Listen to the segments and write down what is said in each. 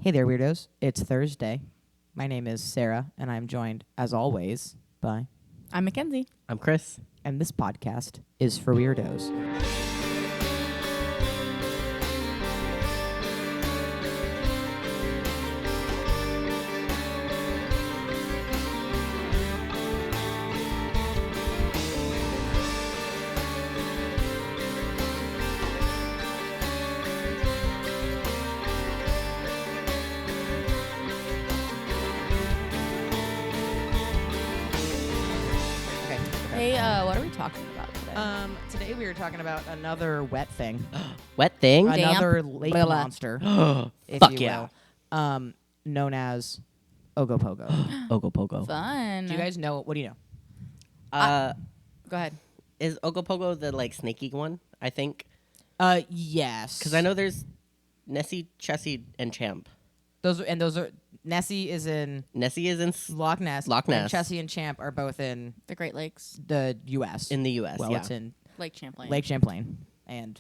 Hey there, Weirdos. It's Thursday. My name is Sarah, and I'm joined, as always, by... I'm Mackenzie. I'm Chris. And this podcast is for Weirdos. Hey, what are we talking about today? Today we were talking about another wet thing. Wet thing? Damp. Another lake Blah. monster, if Fuck you yeah. will. Known as Ogopogo. Ogopogo. Fun. Do you guys know... What do you know? Go ahead. Is Ogopogo the snaky one? I think Yes. because I know there's Nessie, Chessie, and Champ. Those are... Nessie is in Nessie is in Loch Ness. Loch Ness. And Chessie and Champ are both in The Great Lakes, the U.S. in the U.S. Well, yeah. it's in Lake Champlain. Lake Champlain and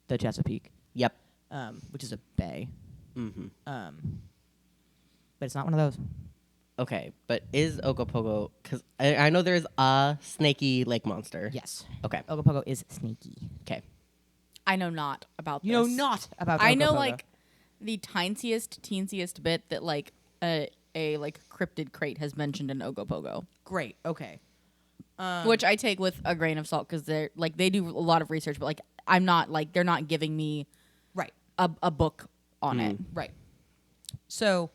the Chesapeake, Yep. which is a bay. Mm-hmm. But it's not one of those. Okay, but is Ogopogo? Because I know there's a snaky lake monster. Yes. Okay. Ogopogo is sneaky. Okay. I know not about this. You know not about I know Ogopogo. the teensy bit that a cryptid crate has mentioned in Ogopogo, Great. Okay. which I take with a grain of salt because they do a lot of research, but I'm not they're not giving me Right. a book on it. Right. So,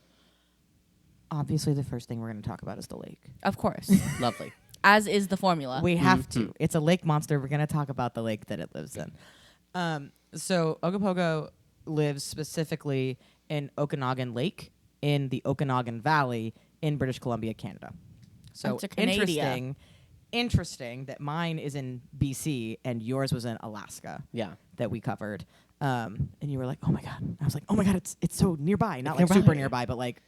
obviously, the first thing we're going to talk about is the lake. Of course, Lovely. as is the formula. We have to. It's a lake monster. We're going to talk about the lake that it lives in. So, Ogopogo lives specifically in Okanagan Lake in the Okanagan Valley in British Columbia, Canada. So That's a Canada. interesting that mine is in BC and yours was in Alaska Yeah. that we covered. And you were like, "Oh my god!" I was like, "Oh my god, it's so nearby, not It's like nearby. super nearby, but like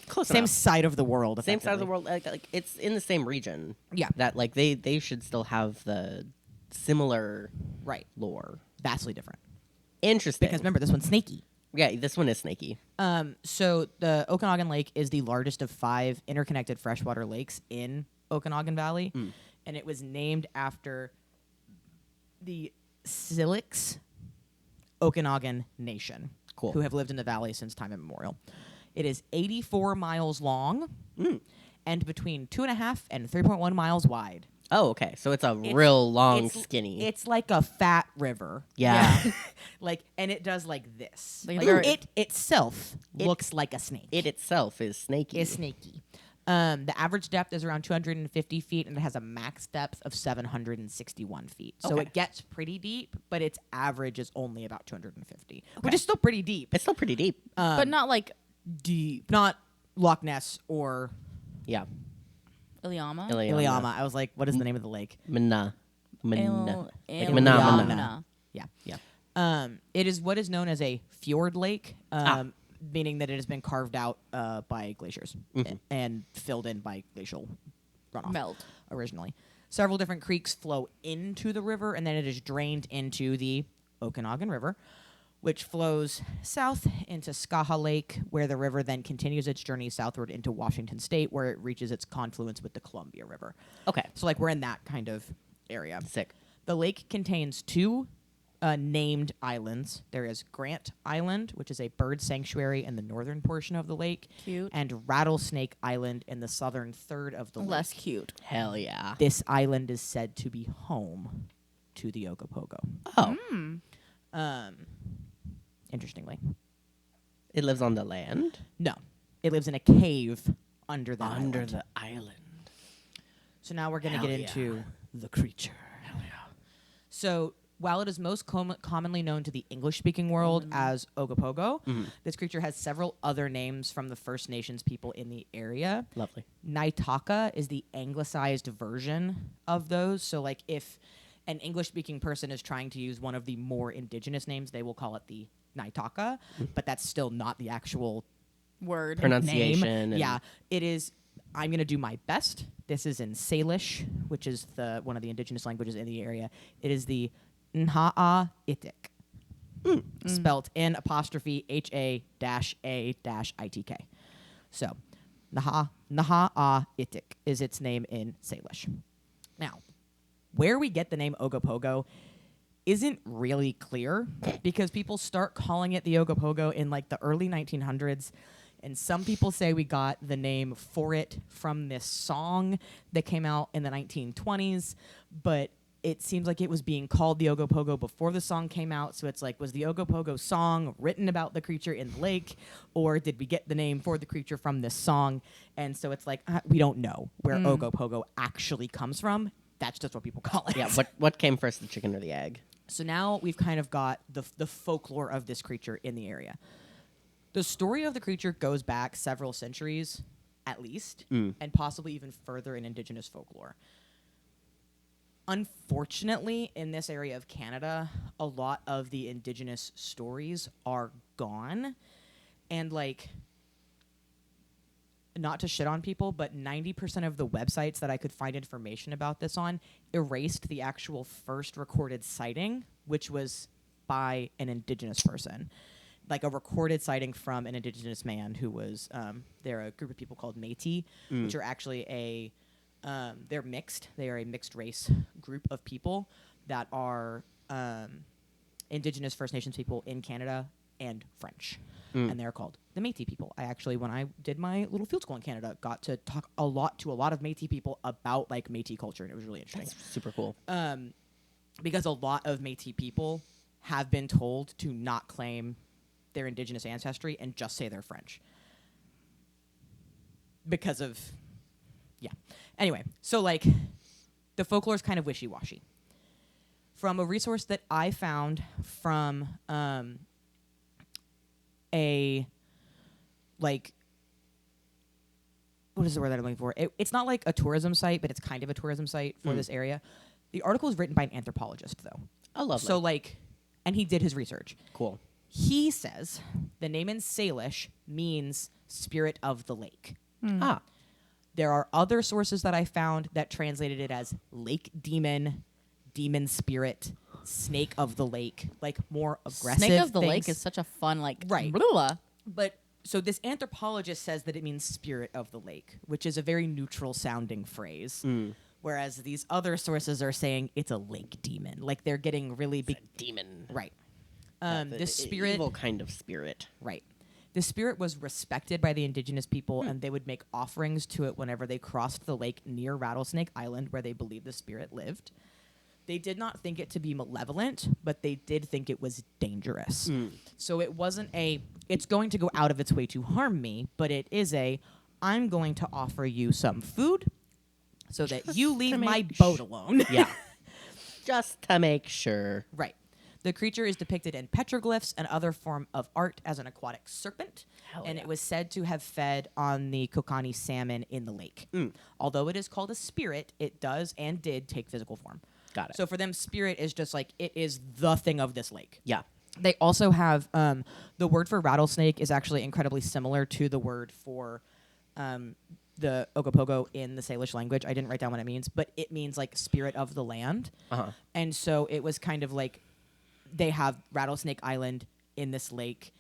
Close same enough. side of the world." Same side of the effectively." world. Like it's in the same region. Yeah. That they should still have the similar Right. lore. Vastly different. Interesting. Because remember, this one's snaky. yeah, this one is snaky. So the Okanagan Lake is the largest of 5 interconnected freshwater lakes in Okanagan Valley, and it was named after the Syilx Okanagan Nation, Cool. who have lived in the valley since time immemorial. It is 84 miles long and between 2.5 and 3.1 miles wide. Oh, okay. So it's a real long, It's- skinny. It's like a fat river. yeah. And it does like this. Like Like, very- it itself looks like a snake. It itself is snaky. Is snaky. The average depth is around 250 feet, and it has a max depth of 761 feet. So Okay. it gets pretty deep, but its average is only about 250, which is still pretty deep. It's still pretty deep. but not Deep. Not Loch Ness or yeah. Iliamna. Iliamna. I was like, what is the name of the lake? Mana. Il- Like Iliamna. Mana. Yeah. Yeah. It is what is known as a fjord lake, meaning that it has been carved out by glaciers and filled in by glacial runoff. Melt. Originally. Several different creeks flow into the river, and then it is drained into the Okanagan River, which flows south into Skaha Lake, where the river then continues its journey southward into Washington State, where it reaches its confluence with the Columbia River. Okay. So, we're in that kind of area. Sick. The lake contains 2 named islands. There is Grant Island, which is a bird sanctuary in the northern portion of the lake, Cute. and Rattlesnake Island in the southern third of the Less lake. cute. Hell yeah. This island is said to be home to the Ogopogo. Oh. Interestingly. It lives on the land? No. It lives in a cave under the Under island. the island. So now we're going to Hell get yeah. into the creature. Hell yeah. So while it is most commonly known to the English-speaking world as Ogopogo, this creature has several other names from the First Nations people in the area. Lovely. Naitaka is the anglicized version of those. So, like, if an English-speaking person is trying to use one of the more indigenous names, they will call it the Naitaka, but that's still not the actual Word. Pronunciation. name. and- Yeah, it is. I'm going to do my best. This is in Salish, which is one of the indigenous languages in the area. It is the Nhaa Itik. spelt N''A''A''Itk. So, Naha Itik is its name in Salish. Now, where we get the name Ogopogo isn't really clear because people start calling it the Ogopogo in like the early 1900s. And some people say we got the name for it from this song that came out in the 1920s, but it seems like it was being called the Ogopogo before the song came out. So it's like, was the Ogopogo song written about the creature in the lake, or did we get the name for the creature from this song? And so it's like, we don't know where Ogopogo actually comes from. That's just what people call it. Yeah. What came first, the chicken or the egg? So now we've kind of got the folklore of this creature in the area. The story of the creature goes back several centuries, at least, and possibly even further in indigenous folklore. Unfortunately, in this area of Canada, a lot of the indigenous stories are gone. And, like, not to shit on people, but 90% of the websites that I could find information about this on erased the actual first recorded sighting, which was by an indigenous person. Like a recorded sighting from an indigenous man who was, they're a group of people called Métis, which are actually they're mixed. They are a mixed race group of people that are indigenous First Nations people in Canada and French. And they're called the Métis people. I actually, when I did my little field school in Canada, got to talk a lot of Métis people about like Métis culture, and it was really interesting. That's super cool. Because a lot of Métis people have been told to not claim their indigenous ancestry and just say they're French. Because of, yeah. Anyway, so like the folklore is kind of wishy-washy. From a resource that I found from a, like, what is the word that I'm looking for? It's not like a tourism site, but it's kind of a tourism site for this area. The article is written by an anthropologist, though. I love So, like, and he did his research. Cool. He says the name in Salish means spirit of the lake. Ah. There are other sources that I found that translated it as lake demon, demon spirit, snake of the lake, like more aggressive Snake of the things. Lake is such a fun, like, Right. blah. But so this anthropologist says that it means spirit of the lake, which is a very neutral sounding phrase. Whereas these other sources are saying it's a lake demon. Like they're getting really big. Demon. Right. The This spirit. evil kind of spirit. Right. The spirit was respected by the indigenous people, and they would make offerings to it whenever they crossed the lake near Rattlesnake Island, where they believed the spirit lived. They did not think it to be malevolent, but they did think it was dangerous. So it wasn't it's going to go out of its way to harm me, but it is I'm going to offer you some food so that you leave my boat alone. Yeah. Just to make sure. Right. The creature is depicted in petroglyphs and other form of art as an aquatic serpent, and it was said to have fed on the kokanee salmon in the lake. Although it is called a spirit, it does and did take physical form. Got it. So for them, spirit is just like, it is the thing of this lake. Yeah. They also have, the word for rattlesnake is actually incredibly similar to the word for the Ogopogo in the Salish language. I didn't write down what it means, but it means like spirit of the land. And so it was kind of like, they have Rattlesnake Island in this lake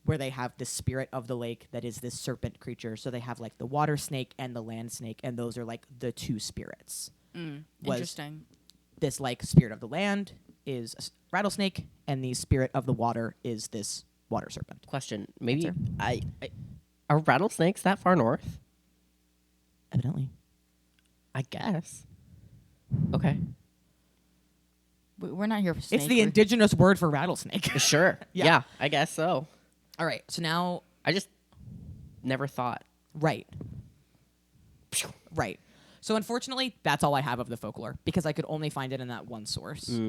where they have the spirit of the lake that is this serpent creature. So they have like the water snake and the land snake, and those are like the two spirits. Interesting. This like spirit of the land is a rattlesnake, and the spirit of the water is this water serpent. Question. Maybe Answer. are rattlesnakes that far north? Evidently. I guess. Okay. We're not here for snake. It's the indigenous word for rattlesnake. Sure. Yeah. Yeah, I guess so. All right. So now, I just never thought. right. Right. So unfortunately, that's all I have of the folklore because I could only find it in that one source.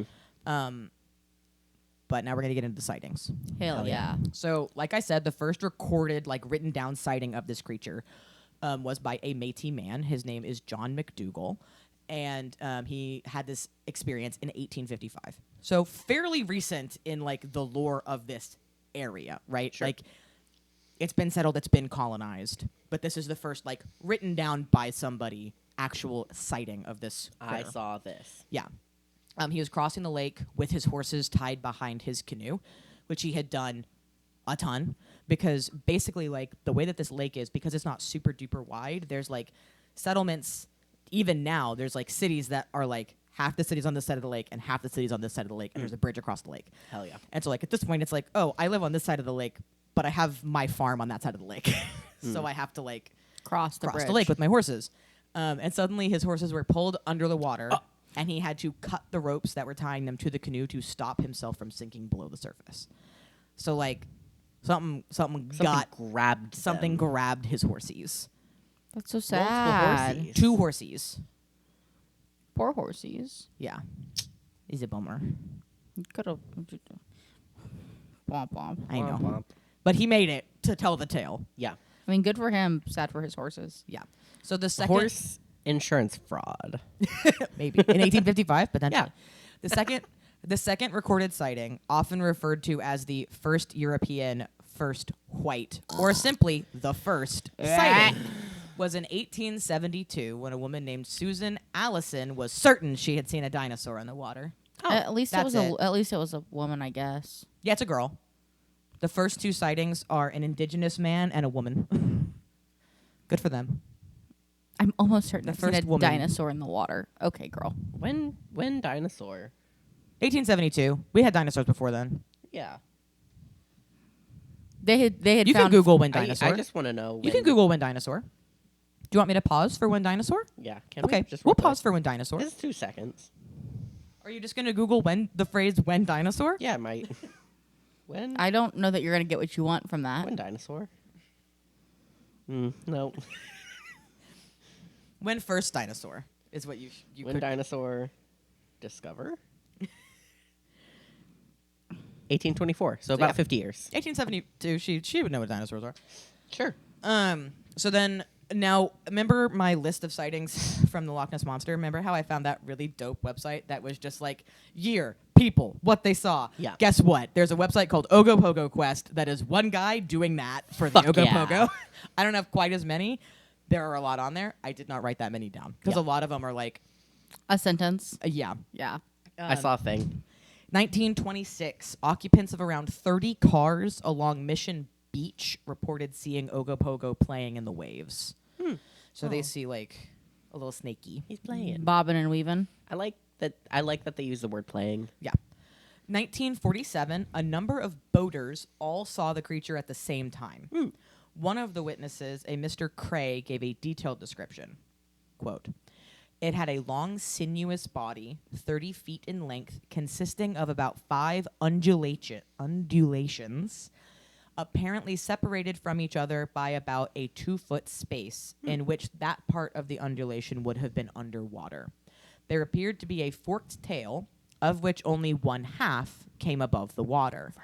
But now we're going to get into the sightings. Hell yeah. So, like I said, the first recorded, like written down sighting of this creature was by a Métis man. His name is John McDougall. And he had this experience in 1855. So fairly recent in like the lore of this area, right? Sure. Like it's been settled, it's been colonized, but this is the first like written down by somebody actual sighting of this critter. I saw this. Yeah. He was crossing the lake with his horses tied behind his canoe, which he had done a ton, because basically, like, the way that this lake is, because it's not super duper wide, there's like settlements. Even now, there's like cities that are like half the city's on this side of the lake and half the city's on this side of the lake, and there's a bridge across the lake. Hell yeah. And so, like, at this point, it's like, oh, I live on this side of the lake, but I have my farm on that side of the lake. So I have to, like, Cross the bridge. the lake with my horses. And suddenly his horses were pulled under the water, and he had to cut the ropes that were tying them to the canoe to stop himself from sinking below the surface. So, like, something grabbed his horsies. That's so Multiple sad. horsies. 2 horsies. Poor horsies. Yeah. Is a bummer. Could have. Womp womp. I know. Womp womp. But he made it to tell the tale. Yeah. I mean, good for him. Sad for his horses. Yeah. So the second Horse insurance fraud. maybe in 1855 potentially. Yeah. The second recorded sighting, often referred to as the first European, first white, or simply the first sighting, was in 1872 when a woman named Susan Allison was certain she had seen a dinosaur in the water. At least it was that's it. at least it was a woman, I guess. Yeah, it's a girl. The first 2 sightings are an indigenous man and a woman. Good for them. I'm almost certain The I've seen first a woman. dinosaur in the water. Okay, girl. When dinosaur? 1872. We had dinosaurs before then. Yeah. They had You can found Google when I dinosaur. just want to know. You can Google when dinosaur. Do you want me to pause for when dinosaur? Yeah. Can Okay, we just we'll real quick? pause for when dinosaur. It's 2 seconds. Are you just going to Google when the phrase when dinosaur? Yeah, I might. When? I don't know that you're gonna get what you want from that. When dinosaur? No. When first dinosaur is what you When could. dinosaur discover? 1824. So about yeah. 50 years. 1872. She would know what dinosaurs are. Sure. So then now remember my list of sightings from the Loch Ness Monster? Remember how I found that really dope website that was just like year, people, what they saw. Yeah. Guess what? There's a website called Ogopogo Quest that is one guy doing that for the Fuck Ogopogo. yeah. I don't have quite as many. There are a lot on there. I did not write that many down because Yeah. a lot of them are like, A sentence. yeah. Yeah. I saw a thing. 1926, occupants of around 30 cars along Mission Beach reported seeing Ogopogo playing in the waves. So they see like a little snaky. He's playing. Bobbing and weaving. I like that they use the word playing. Yeah. 1947, a number of boaters all saw the creature at the same time. One of the witnesses, a Mr. Cray, gave a detailed description. Quote, "It had a long, sinuous body, 30 feet in length, consisting of about 5 undulations, apparently separated from each other by about a 2-foot space, in which that part of the undulation would have been underwater. There appeared to be a forked tail, of which only 1/2 came above the water.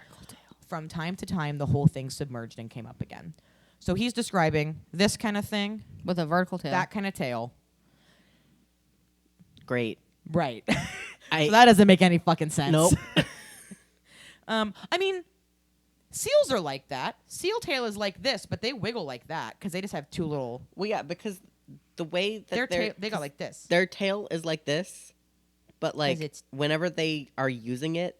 From time to time, the whole thing submerged and came up again." So he's describing this kind of thing, With a vertical tail. that kind of tail. Great. Right. I So that doesn't make any fucking sense. Nope. I mean, seals are like that. Seal tail is like this, but they wiggle like that because they just have 2 little. Well, yeah, because the way that They got like this. their tail is like this, but like it's- whenever they are using it,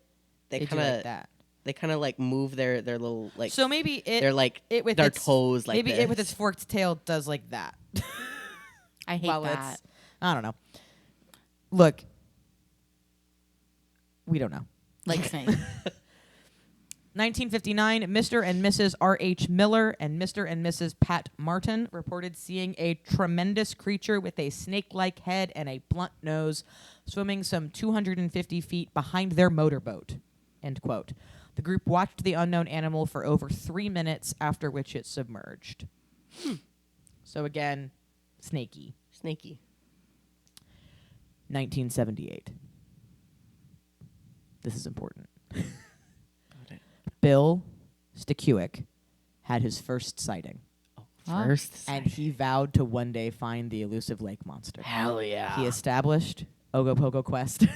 They do kind like of that. they kind of like move their little like So maybe they're like it with their its, toes like maybe this. it with its forked tail does like that. I hate While that. it's I don't know. Look, we don't know. Like snake. 1959, Mr. and Mrs. R.H. Miller and Mr. and Mrs. Pat Martin reported seeing a tremendous creature with a snake-like head and a blunt nose swimming some 250 feet behind their motorboat. End quote. The group watched the unknown animal for over 3 minutes, after which it submerged. So again, snaky. Snaky. 1978. This is important. Got it. Bill Stakuik had his first sighting, First. and he vowed to one day find the elusive lake monster. Hell yeah. He established Ogopogo Quest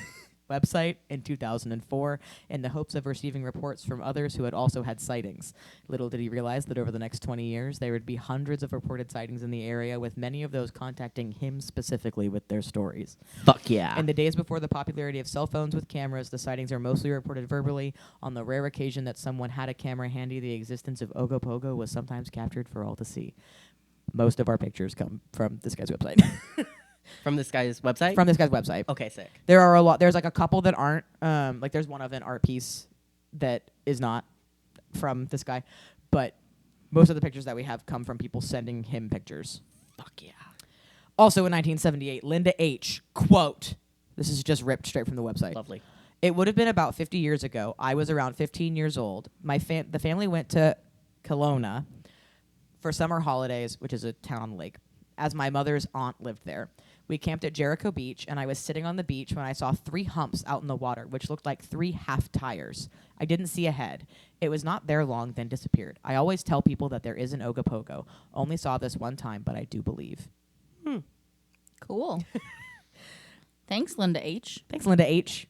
website in 2004 in the hopes of receiving reports from others who had also had sightings. Little did he realize that over the next 20 years, there would be hundreds of reported sightings in the area, with many of those contacting him specifically with their stories. Fuck yeah. In the days before the popularity of cell phones with cameras, the sightings are mostly reported verbally. On the rare occasion that someone had a camera handy, the existence of Ogopogo was sometimes captured for all to see. Most of our pictures come from this guy's website. From this guy's website? From this guy's website. Okay, sick. There are a lot. There's like a couple that aren't. Like there's one of an art piece that is not from this guy, but most of the pictures that we have come from people sending him pictures. Fuck yeah. Also in 1978, Linda H. quote. This is just ripped straight from the website. Lovely. It would have been about 50 years ago. I was around 15 years old. The family went to Kelowna for summer holidays, which is a town on the lake, as my mother's aunt lived there. We camped at Jericho Beach, and I was sitting on the beach when I saw 3 humps out in the water, which looked like 3 half tires. I didn't see a head. It was not there long, then disappeared. I always tell people that there is an Ogopogo. Only saw this one time, but I do believe. Cool. Thanks, Linda H. Thanks, Linda H.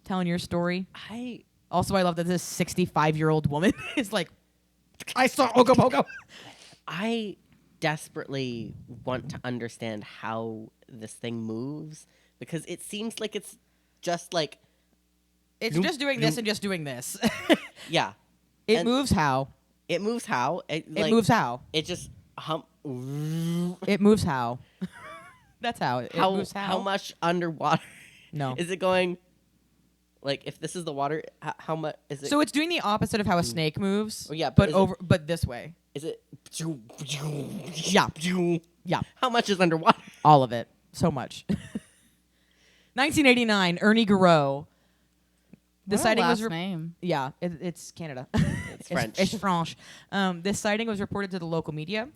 Telling your story. I love that this 65-year-old woman is like, I saw Ogopogo. I desperately want to understand how this thing moves, because it seems like it's just like It's just doing this and just doing this. yeah. It moves how? It moves how? It moves how? It just It moves how? That's how. It moves how? How much underwater? No. Is it going? Like, if this is the water, how much is it? So it's doing the opposite of how a snake moves. Oh, yeah, but but this way. Is it? Yeah. Yeah. How much is underwater? All of it. So much. 1989, Ernie Garreau. The What a sighting was last name. Yeah, it's Canada. It's French. It's French. This sighting was reported to the local media.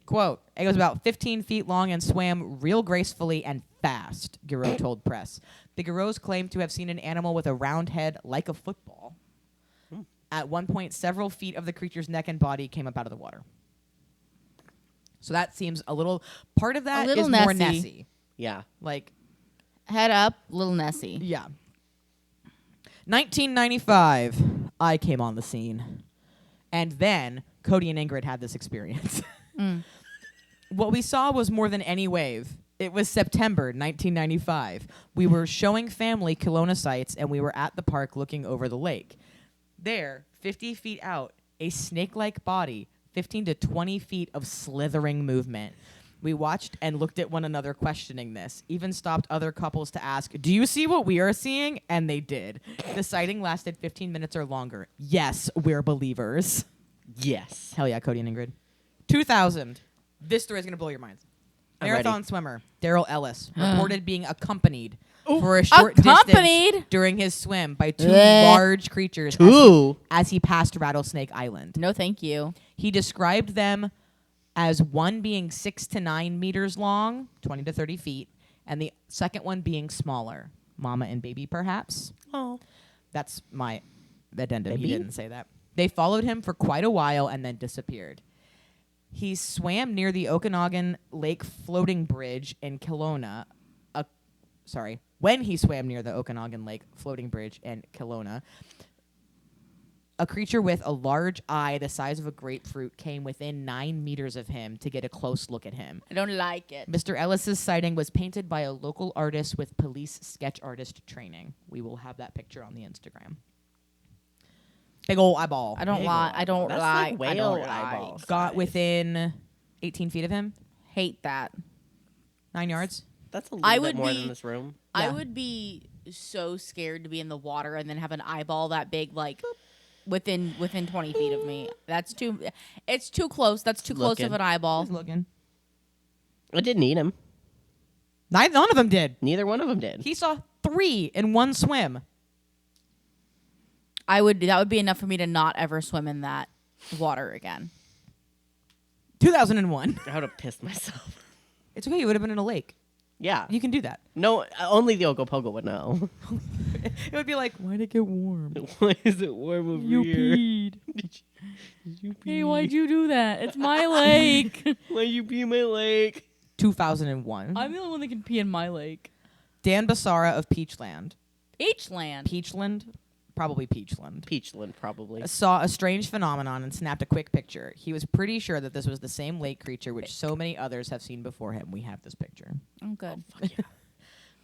Quote, it was about 15 feet long and swam real gracefully and fast, Garreau told press. The Garreaus claimed to have seen an animal with a round head like a football. At one point, several feet of the creature's neck and body came up out of the water. So that seems a little... Part of that is more Nessie. Yeah. Like... Head up, little Nessie. Yeah. 1995, I came on the scene. And then Cody and Ingrid had this experience. What we saw was more than any wave. It was September 1995. We were showing family Kelowna sites, and we were at the park looking over the lake. There, 50 feet out, a snake-like body, 15 to 20 feet of slithering movement. We watched and looked at one another questioning this, even stopped other couples to ask, do you see what we are seeing? And they did. The sighting lasted 15 minutes or longer. Yes, we're believers. Yes. Hell yeah, Cody and Ingrid. 2000. This story is going to blow your minds. I'm Marathon ready. swimmer Daryl Ellis reported being accompanied for a short distance during his swim by 2 large creatures as he passed Rattlesnake Island. No, thank you. He described them as one being 6 to 9 meters long, 20 to 30 feet, and the second one being smaller, mama and baby perhaps. Oh. That's my addendum. Baby? He didn't say that. They followed him for quite a while and then disappeared. He swam near the Okanagan Lake floating bridge in Kelowna. When he swam near the Okanagan Lake floating bridge in Kelowna, a creature with a large eye the size of a grapefruit came within 9 meters of him to get a close look at him. I don't like it. Mr. Ellis's sighting was painted by a local artist with police sketch artist training. We will have that picture on the Instagram. Big ol' eyeball. I don't like. I don't That's like. like whale I don't eyeballs. like. Got within 18 feet of him. Hate that. 9 yards. That's a little I bit would more be- than this room. I Yeah. would be so scared to be in the water and then have an eyeball that big, like within 20 feet of me. That's too. It's too close. That's too close of Looking. an eyeball. Just looking. I didn't eat him. None of them did. Neither one of them did. He saw 3 in one swim. That would be enough for me to not ever swim in that water again. 2001. I would have pissed myself. It's okay. You would have been in a lake. Yeah. You can do that. No, only the Ogopogo would know. It would be like, why'd it get warm? Why is it warm over You here? peed. Did you pee? Hey, why'd you do that? It's my lake. Why'd you pee in my lake? 2001. I'm the only one that can pee in my lake. Dan Bassara of Peachland. Peachland, probably Peachland, Peachland, probably. saw a strange phenomenon and snapped a quick picture. He was pretty sure that this was the same lake creature which so many others have seen before him. We have this picture. Oh, good. Fuck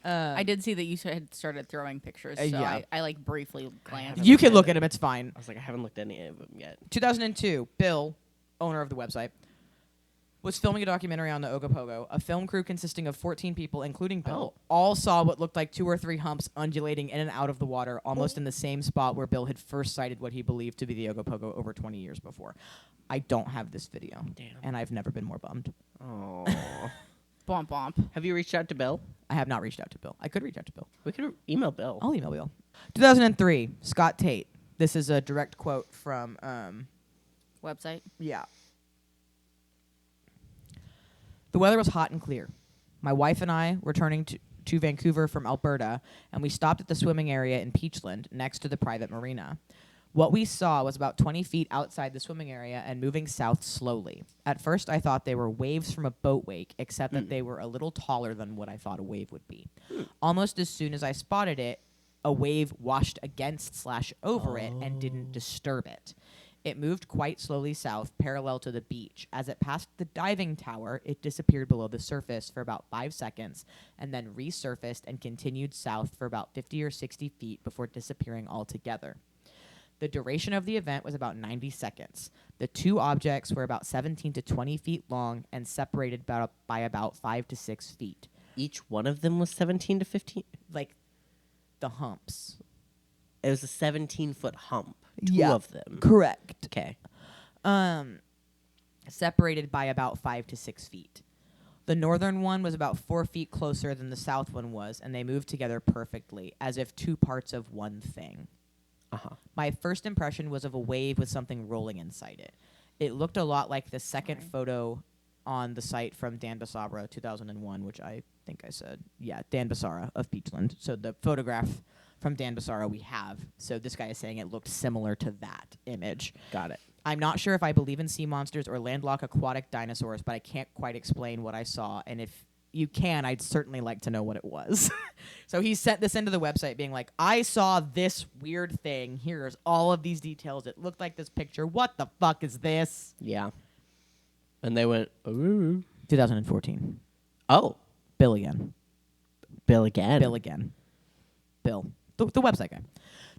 yeah. I did see that you had started throwing pictures, so yeah. I like briefly glanced. haven't You looked can at look it. at him. It's fine. I was like, I haven't looked at any of them yet. 2002, Bill, owner of the website, was filming a documentary on the Ogopogo. A film crew consisting of 14 people, including Bill, all saw what looked like 2 or 3 humps undulating in and out of the water, almost in the same spot where Bill had first sighted what he believed to be the Ogopogo over 20 years before. I don't have this video, Damn. and I've never been more bummed. Oh. Bomp bomp. Have you reached out to Bill? I have not reached out to Bill. I could reach out to Bill. We could email Bill. I'll email Bill. 2003, Scott Tate. This is a direct quote from, Website. yeah. The weather was hot and clear. My wife and I returning to Vancouver from Alberta, and we stopped at the swimming area in Peachland next to the private marina. What we saw was about 20 feet outside the swimming area and moving south slowly. At first, I thought they were waves from a boat wake, except that they were a little taller than what I thought a wave would be. Almost as soon as I spotted it, a wave washed against/over it and didn't disturb it. It moved quite slowly south, parallel to the beach. As it passed the diving tower, it disappeared below the surface for about 5 seconds and then resurfaced and continued south for about 50 or 60 feet before disappearing altogether. The duration of the event was about 90 seconds. The 2 objects were about 17 to 20 feet long and separated by about 5 to 6 feet. Each one of them was 17 to 15? Like the humps. It was a 17-foot hump. 2 Yeah. of them. Correct. Okay. Separated by about 5 to 6 feet. The northern one was about 4 feet closer than the south one was, and they moved together perfectly, as if 2 parts of one thing. Uh-huh. My first impression was of a wave with something rolling inside it. It looked a lot like the second photo on the site from Dan Basara, 2001, which I think I said. Yeah, Dan Basara of Peachland. So the photograph from Dan Basara we have. So this guy is saying it looked similar to that image. Got it. I'm not sure if I believe in sea monsters or landlocked aquatic dinosaurs, but I can't quite explain what I saw. And if you can, I'd certainly like to know what it was. So he sent this into the website being like, I saw this weird thing. Here's all of these details. It looked like this picture. What the fuck is this? Yeah. And they went, ooh. 2014. Oh. Bill again. Bill again. Bill again. Bill. The website guy.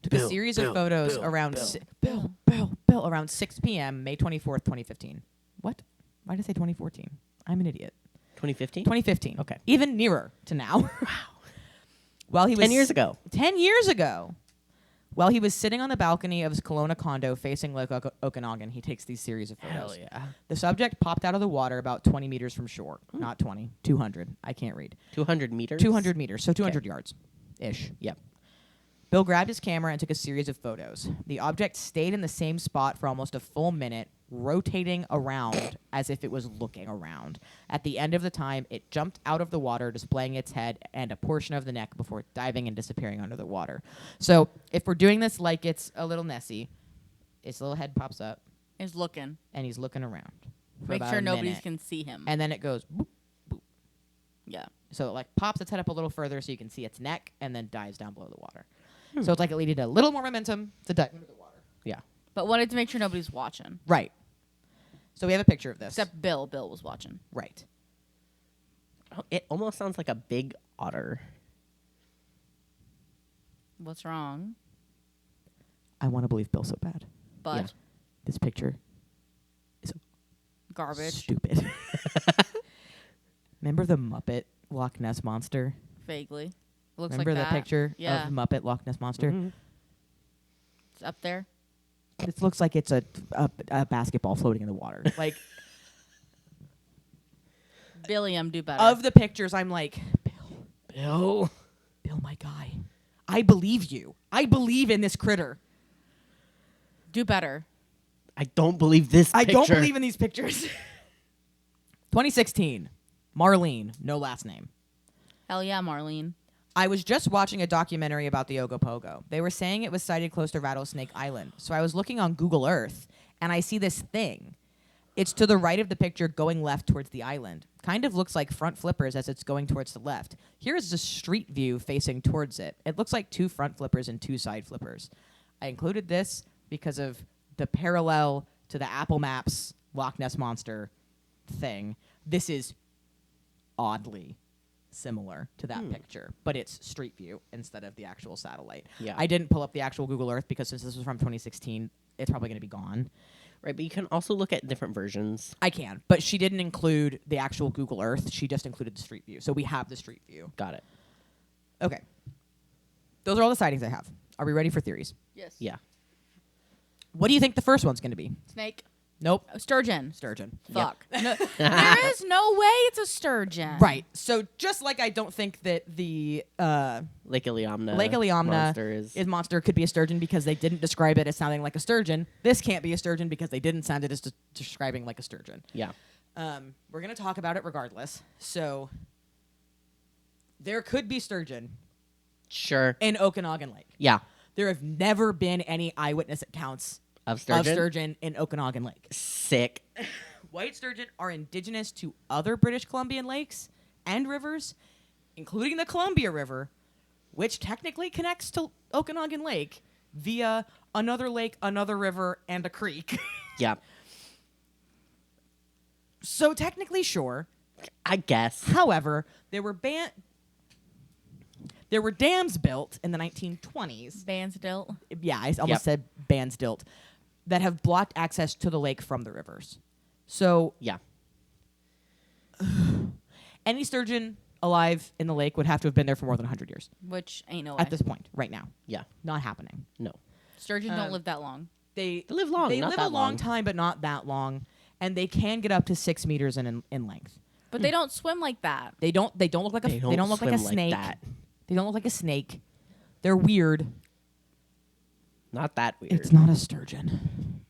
Took a series of photos around around 6 p.m. May 24th, 2015. What? Why did I say 2014? I'm an idiot. 2015? 2015. Okay. Even nearer to now. Wow. While he was 10 years ago. 10 years ago. While he was sitting on the balcony of his Kelowna condo facing Lake Okanagan, he takes these series of photos. Hell yeah. The subject popped out of the water about 20 meters from shore. Not 20. 200. I can't read. 200 meters? 200 meters. So 200 yards-ish. Yep. Bill grabbed his camera and took a series of photos. The object stayed in the same spot for almost a full minute, rotating around as if it was looking around. At the end of the time, it jumped out of the water, displaying its head and a portion of the neck before diving and disappearing under the water. So if we're doing this like it's a little Nessie, its little head pops up, Is looking. and he's looking around. For Make about sure a nobody minute. can see him. And then it goes boop. Yeah. So it like pops its head up a little further so you can see its neck and then dives down below the water. So it's like it needed a little more momentum to dive under the water. Yeah. But wanted to make sure nobody's watching. Right. So we have a picture of this. Except Bill. Bill was watching. Right. Oh, it almost sounds like a big otter. What's wrong? I want to believe Bill so bad. But Yeah. This picture is garbage. stupid. Remember the Muppet Loch Ness Monster? Vaguely. Looks Remember like the that. picture Yeah. of Muppet Loch Ness Monster? Mhm. It's up there. It looks like it's a basketball floating in the water. Like, Billiam, do better. of the pictures, I'm like, Bill. Bill, my guy. I believe you. I believe in this critter. do better. I don't believe this I picture. don't believe in these pictures. 2016. Marlene, no last name. Hell yeah, Marlene. I was just watching a documentary about the Ogopogo. They were saying it was sighted close to Rattlesnake Island. So I was looking on Google Earth, and I see this thing. It's to the right of the picture going left towards the island. Kind of looks like front flippers as it's going towards the left. Here is the street view facing towards it. It looks like 2 front flippers and 2 side flippers. I included this because of the parallel to the Apple Maps Loch Ness Monster thing. This is oddly similar to that picture, but it's street view instead of the actual satellite. Yeah. I didn't pull up the actual Google Earth because since this was from 2016, it's probably going to be gone. Right, but you can also look at different versions. I can, but she didn't include the actual Google Earth. She just included the street view. So we have the street view. Got it. Okay. Those are all the sightings I have. Are we ready for theories? Yes. Yeah. What do you think the first one's going to be? Snake. Nope. Sturgeon. Sturgeon. Fuck. No, there is no way it's a sturgeon. Right. So just like I don't think that the Lake Iliamna. monster monster could be a sturgeon because they didn't describe it as sounding like a sturgeon. This can't be a sturgeon because they didn't sound it as describing like a sturgeon. Yeah. We're going to talk about it regardless. So there could be sturgeon Sure. in Okanagan Lake. Yeah. There have never been any eyewitness accounts Of sturgeon. of sturgeon in Okanagan Lake. Sick. White sturgeon are indigenous to other British Columbian lakes and rivers, including the Columbia River, which technically connects to Okanagan Lake via another lake, another river, and a creek. Yeah. So technically, sure. I guess. However, there were dams built in the 1920s. Bansdilt. Yeah, I almost said Bansdilt, that have blocked access to the lake from the rivers. So Yeah. any sturgeon alive in the lake would have to have been there for more than 100 years Which ain't no way. at this point, right now. Yeah. Not happening. No. Sturgeon don't live that long. They They live long, They not live that a long long. time, but not that long, and they can get up to 6 meters in length. But they don't swim like that. They don't look like They don't look like a swim like snake. that. They don't look like a snake. They're weird. Not that weird. It's not a sturgeon.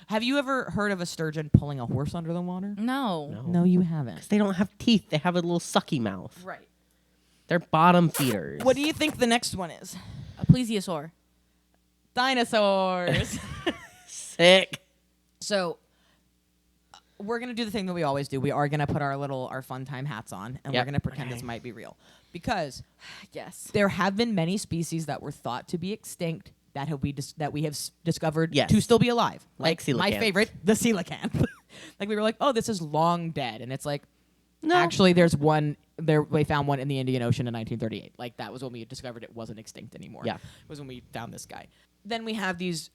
Have you ever heard of a sturgeon pulling a horse under the water? No. No, you haven't. They don't have teeth. They have a little sucky mouth. Right. They're bottom feeders. What do you think the next one is? A plesiosaur. Dinosaurs. Sick. So we're gonna do the thing that we always do. We are gonna put our fun time hats on, and we're Yep. gonna pretend this might be real, because Yes. there have been many species that were thought to be extinct that we have discovered Yes. to still be alive. Like my coelacanth. favorite, the coelacanth. Like we were like, oh, this is long dead, and it's like, No. actually, there's one. They found one in the Indian Ocean in 1938. Like that was when we discovered it wasn't extinct anymore. Yeah. Was when we found this guy. Then we have these,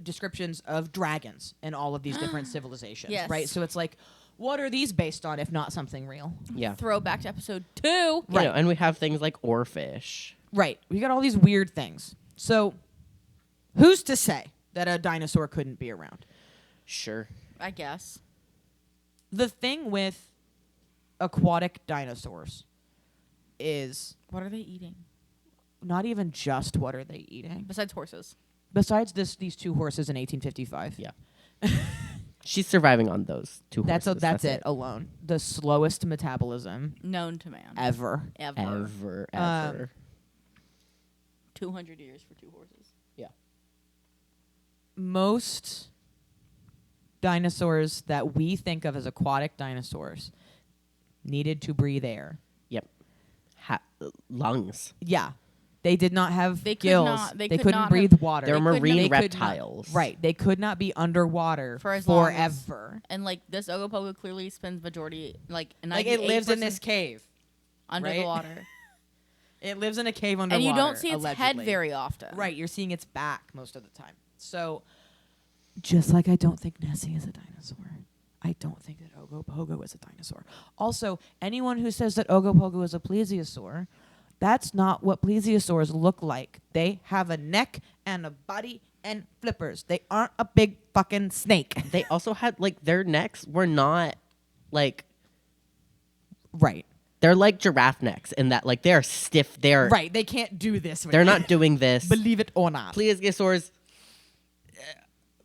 descriptions of dragons in all of these different civilizations. Yes. Right. So it's like, what are these based on if not something real? Yeah. Throwback to episode 2. You Right. know, and we have things like oarfish. Right. We got all these weird things. So, who's to say that a dinosaur couldn't be around? Sure. I guess. The thing with aquatic dinosaurs is What are they eating? not even just what are they eating. Besides horses. Besides these 2 horses in 1855. Yeah. She's surviving on those 2 horses. That's it alone. The slowest metabolism Known to man. ever. Ever. Um, 200 years for 2 horses. Yeah. Most dinosaurs that we think of as aquatic dinosaurs needed to breathe air. Yep. Lungs. Yeah. They did not have They could gills. not- they could couldn't not breathe have- water. They're They couldn't- marine they could not- reptiles. Right. They could not be underwater For as long as- forever. And like this Ogopogo clearly spends majority like Like it lives in 98% this cave. under right? the water. It lives in a cave underwater. And you don't see its head allegedly. very often. Right. You're seeing its back most of the time. So, just like I don't think Nessie is a dinosaur, I don't think that Ogopogo is a dinosaur. Also, anyone who says that Ogopogo is a plesiosaur, that's not what plesiosaurs look like. They have a neck and a body and flippers. They aren't a big fucking snake. They also had, like, their necks were not, like, Right. they're like giraffe necks in that, like, they're stiff. They're Right. They can't do this. With They're it. not doing this. Believe it or not. Plesiosaurs,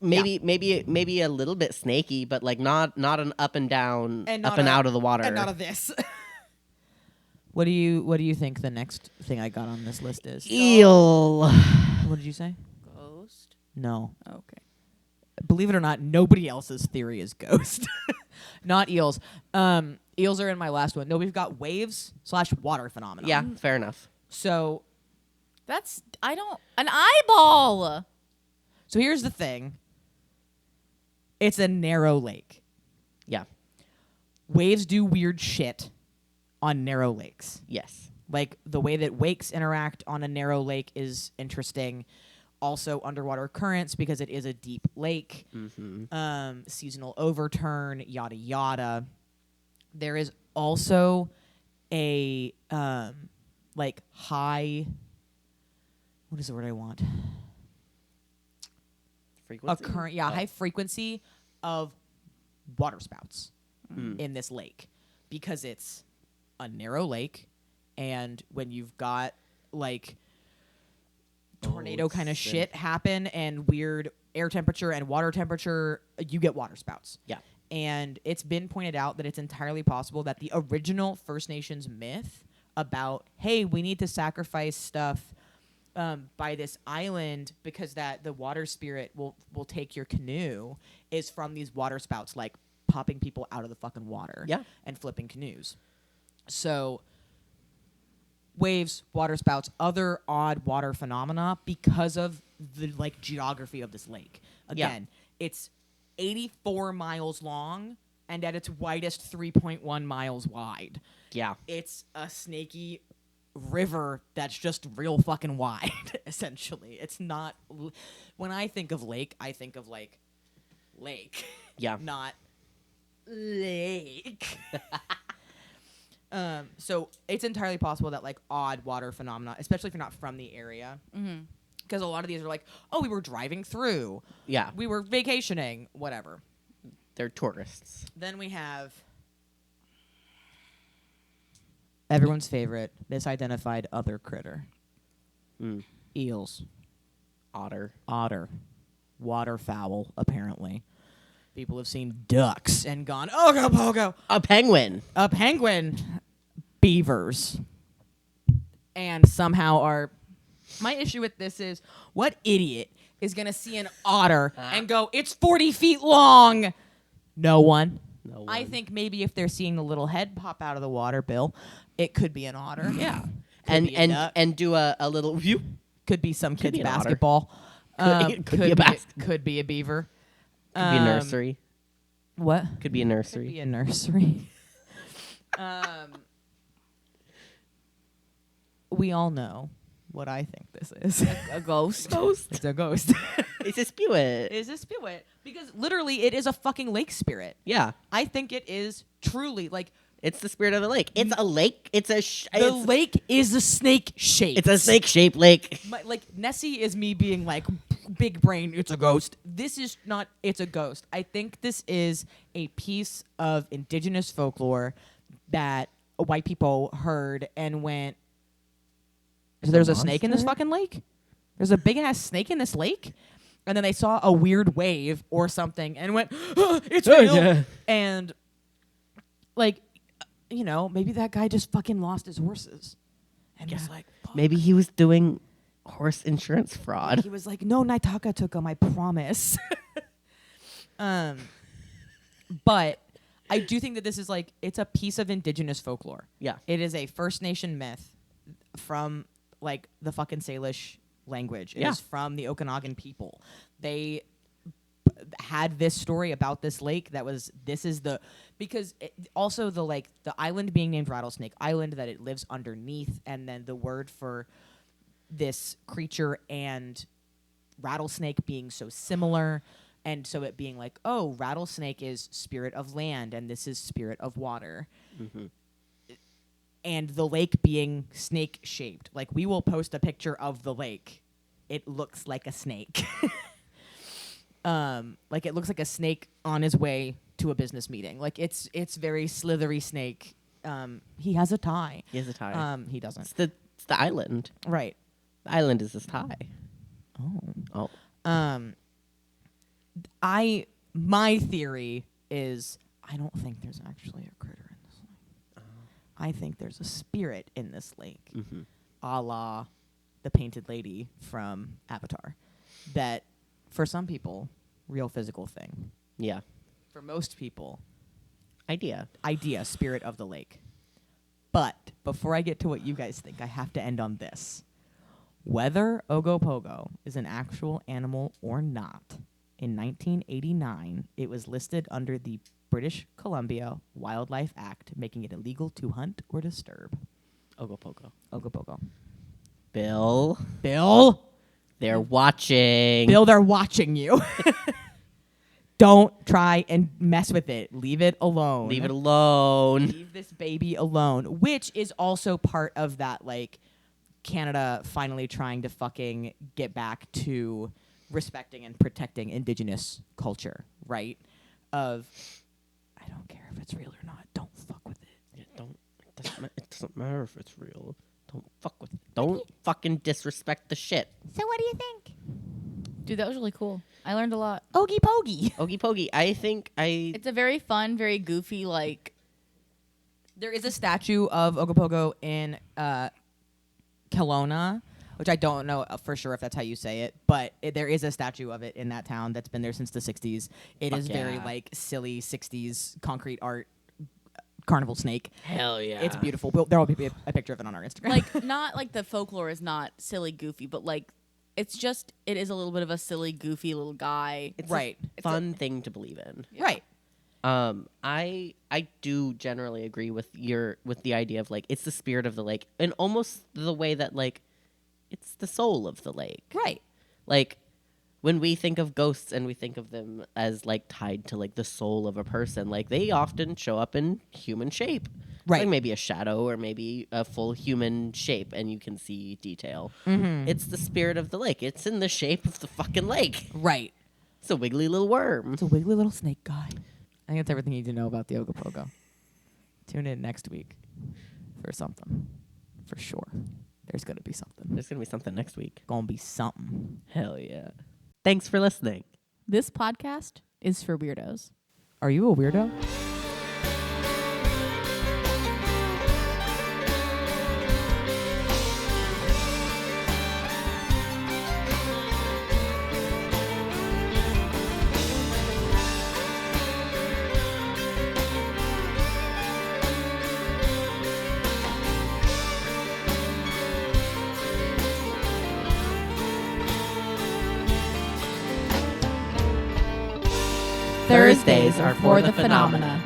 maybe a little bit snaky, but like not an up and down, And up not and a- out of the water. And none of this. What do you think the next thing I got on this list is? Eel. What did you say? Ghost. No. Okay. believe it or not, nobody else's theory is ghost. Not eels. Eels are in my last one. No, we've got waves/water phenomena. Yeah, fair enough. So An eyeball. here's the thing. It's a narrow lake. Yeah. Waves do weird shit on narrow lakes. Yes. Like the way that wakes interact on a narrow lake is interesting. Also underwater currents because it is a deep lake. Mm-hmm. Seasonal overturn, yada yada. There is also a like high. What is the word I want? Frequency? High frequency of water spouts in this lake because it's a narrow lake, and when you've got like tornado kind of shit happen and weird air temperature and water temperature, you get water spouts. Yeah. And it's been pointed out that it's entirely possible that the original First Nations myth about, hey, we need to sacrifice stuff by this island because that the water spirit will take your canoe is from these water spouts, like popping people out of the fucking water and flipping canoes. So waves, water spouts, other odd water phenomena because of the like geography of this lake. Again, it's 84 miles long and at its widest 3.1 miles wide. Yeah. It's a snaky river that's just real fucking wide, essentially. It's not... When I think of lake, I think of, like, lake. Yeah. Not lake. So it's entirely possible that, like, odd water phenomena, especially if you're not from the area, because a lot of these are like, oh, we were driving through. Yeah. We were vacationing, whatever. They're tourists. Then we have... everyone's favorite, misidentified other critter. Eels. Otter. Waterfowl, apparently. People have seen ducks and gone, Ogopogo! A penguin. A penguin. Beavers. And somehow are... My issue with this is, what idiot is going to see an otter and go, it's 40 feet long? No one. No I one. think maybe if they're seeing the little head pop out of the water, Bill, it could be an otter. Yeah. Could be a duck. And do a little view. Could be some kid's be an otter. basketball. Could be a basketball. Could be a beaver. Could be a nursery. What? Could be a Could nursery. be a nursery. We all know what I think this is. A ghost. It's a ghost. It's a spirit. It's a spirit. Because literally it is a fucking lake spirit. Yeah. I think it is truly like... It's the spirit of the lake. It's a lake. It's a... the lake is a snake shape. It's a snake-shaped lake. Like, Nessie is me being like, big brain, it's a ghost. This is not, it's a ghost. I think this is a piece of indigenous folklore that white people heard and went, so there's a snake in this fucking lake? There's a big-ass snake in this lake? And then they saw a weird wave or something and went, it's real! Yeah. And, like, you know, maybe that guy just fucking lost his horses. And was like, fuck. Maybe he was doing horse insurance fraud. He was like, no, Naitaka took him, I promise. But I do think that this is like, it's a piece of indigenous folklore. Yeah. It is a First Nation myth from like the fucking Salish language. It is from the Okanagan people. They had this story about this lake that was, this is the, because also the like the island being named Rattlesnake Island, that it lives underneath, and then the word for this creature and rattlesnake being so similar, and so it being like, oh, rattlesnake is spirit of land and this is spirit of water. And the lake being snake shaped. Like, we will post a picture of the lake. It looks like a snake. Like, it looks like a snake on his way to a business meeting. Like, it's very slithery snake. He has a tie. He has a tie. He doesn't. It's the island. Right. The island is his tie. Oh. My theory is I don't think there's actually a critter in this lake. I think there's a spirit in this lake, a la the painted lady from Avatar, that for some people real physical thing. Yeah. For most people, Idea. spirit of the lake. But before I get to what you guys think, I have to end on this. Whether Ogopogo is an actual animal or not, in 1989, it was listed under the British Columbia Wildlife Act, making it illegal to hunt or disturb. Ogopogo. Ogopogo. Bill. Bill? They're watching. Bill, they're watching you. Don't try and mess with it. Leave it alone. Leave it alone. Leave this baby alone. Which is also part of that, like, Canada finally trying to fucking get back to respecting and protecting Indigenous culture, right? Of, I don't care if it's real or not. Don't fuck with it. Yeah, it doesn't matter if it's real. Don't fuck with it. Don't fucking disrespect the shit. So what do you think? Dude, that was really cool. I learned a lot. Ogopogo. Ogopogo. I think It's a very fun, very goofy, like... There is a statue of Ogopogo in Kelowna, which I don't know for sure if that's how you say it, but there is a statue of it in that town that's been there since the 60s. It is very, like, silly 60s concrete art carnival snake. hell yeah. It's beautiful. There will be a picture of it on our Instagram. Like, not like the folklore is not silly, goofy, but like, it is a little bit of a silly, goofy little guy. It's right. a fun thing to believe in. Yeah. Right. I do generally agree with the idea of like it's the spirit of the lake, and almost the way that like it's the soul of the lake. Right. Like when we think of ghosts and we think of them as like tied to like the soul of a person, like they often show up in human shape. Right. Like maybe a shadow or maybe a full human shape and you can see detail. Mm-hmm. It's the spirit of the lake. It's in the shape of the fucking lake. Right. It's a wiggly little worm. It's a wiggly little snake guy. I think that's everything you need to know about the Ogopogo. Tune in next week for something. For sure. There's going to be something. There's going to be something next week. Going to be something. Hell yeah. Thanks for listening. This podcast is for weirdos. Are you a weirdo? Thursdays are for the phenomena.